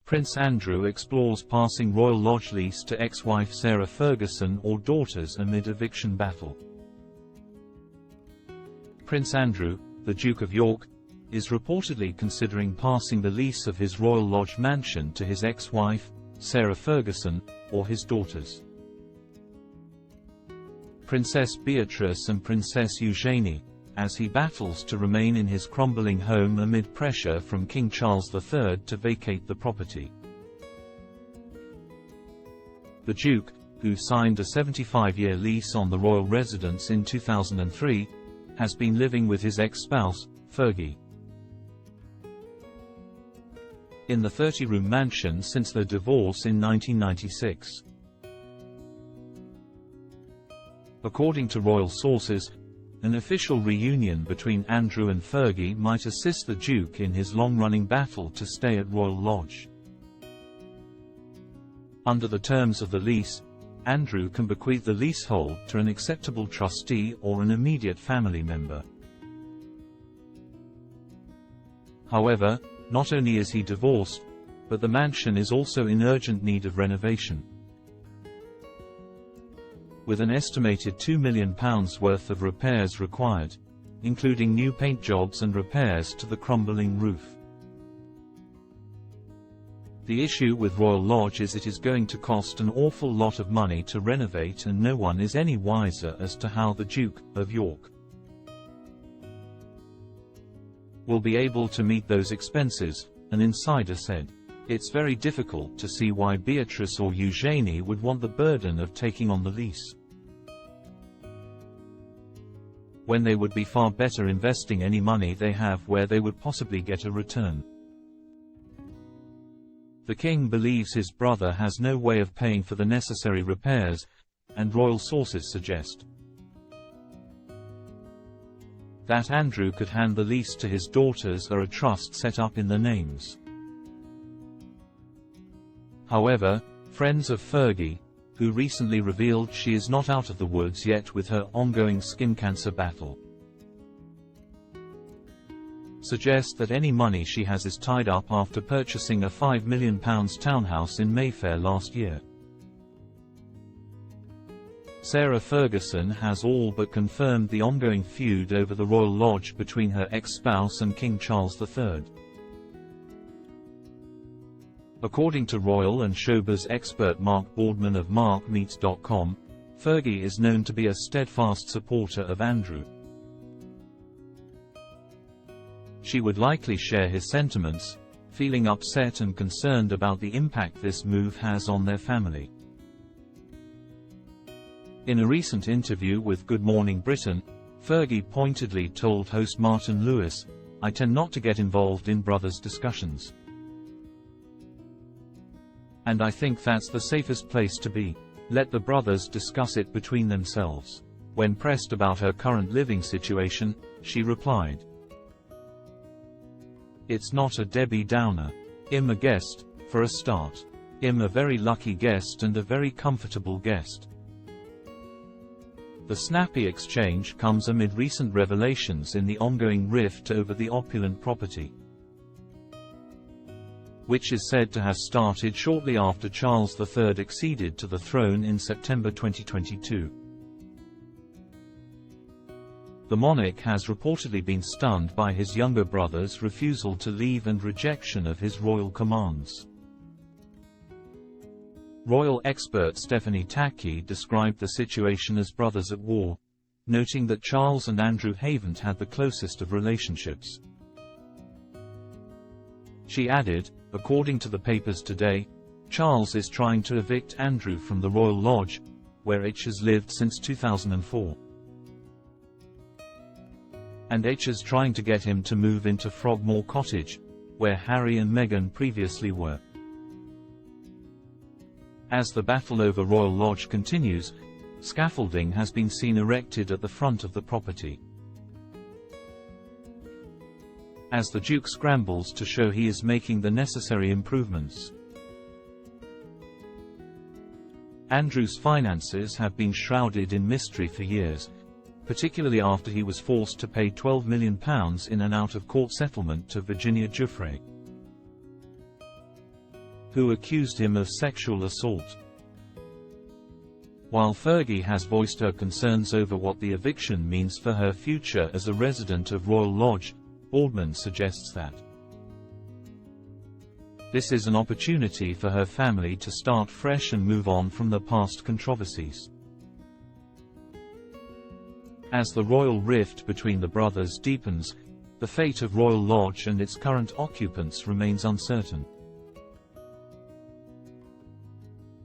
Prince Andrew explores passing Royal Lodge lease to ex-wife Sarah Ferguson or daughters amid eviction battle. Prince Andrew, the Duke of York, is reportedly considering passing the lease of his Royal Lodge mansion to his ex-wife, Sarah Ferguson, or his daughters. Princess Beatrice and Princess Eugenie, as he battles to remain in his crumbling home amid pressure from King Charles III to vacate the property. The Duke, who signed a 75-year lease on the royal residence in 2003, has been living with his ex-spouse, Fergie, in the 30-room mansion since their divorce in 1996. According to royal sources, an official reunion between Andrew and Fergie might assist the Duke in his long-running battle to stay at Royal Lodge. Under the terms of the lease, Andrew can bequeath the leasehold to an acceptable trustee or an immediate family member. However, not only is he divorced, but the mansion is also in urgent need of renovation. With an estimated £2 million worth of repairs required, including new paint jobs and repairs to the crumbling roof. The issue with Royal Lodge is it is going to cost an awful lot of money to renovate, and no one is any wiser as to how the Duke of York will be able to meet those expenses, an insider said. It's very difficult to see why Beatrice or Eugenie would want the burden of taking on the lease, when they would be far better investing any money they have where they would possibly get a return. The king believes his brother has no way of paying for the necessary repairs, and royal sources suggest that Andrew could hand the lease to his daughters or a trust set up in their names. However, friends of Fergie, who recently revealed she is not out of the woods yet with her ongoing skin cancer battle, suggest that any money she has is tied up after purchasing a £5 million townhouse in Mayfair last year. Sarah Ferguson has all but confirmed the ongoing feud over the Royal Lodge between her ex-spouse and King Charles III. According to royal and showbiz expert Mark Boardman of MarkMeets.com, Fergie is known to be a steadfast supporter of Andrew. She would likely share his sentiments, feeling upset and concerned about the impact this move has on their family. In a recent interview with Good Morning Britain, Fergie pointedly told host Martin Lewis, "I tend not to get involved in brothers' discussions. And I think that's the safest place to be. Let the brothers discuss it between themselves." When pressed about her current living situation, she replied, "It's not a Debbie Downer. I'm a guest, for a start. I'm a very lucky guest and a very comfortable guest." The snappy exchange comes amid recent revelations in the ongoing rift over the opulent property, which is said to have started shortly after Charles III acceded to the throne in September 2022. The monarch has reportedly been stunned by his younger brother's refusal to leave and rejection of his royal commands. Royal expert Stephanie Tacky described the situation as brothers at war, noting that Charles and Andrew haven't had the closest of relationships. She added, according to the papers today, Charles is trying to evict Andrew from the Royal Lodge, where H has lived since 2004. And H is trying to get him to move into Frogmore Cottage, where Harry and Meghan previously were. As the battle over Royal Lodge continues, scaffolding has been seen erected at the front of the property, as the Duke scrambles to show he is making the necessary improvements. Andrew's finances have been shrouded in mystery for years, particularly after he was forced to pay £12 million in an out-of-court settlement to Virginia Giuffre. who accused him of sexual assault. While Fergie has voiced her concerns over what the eviction means for her future as a resident of Royal Lodge, Boardman suggests that this is an opportunity for her family to start fresh and move on from the past controversies. As the royal rift between the brothers deepens, the fate of Royal Lodge and its current occupants remains uncertain.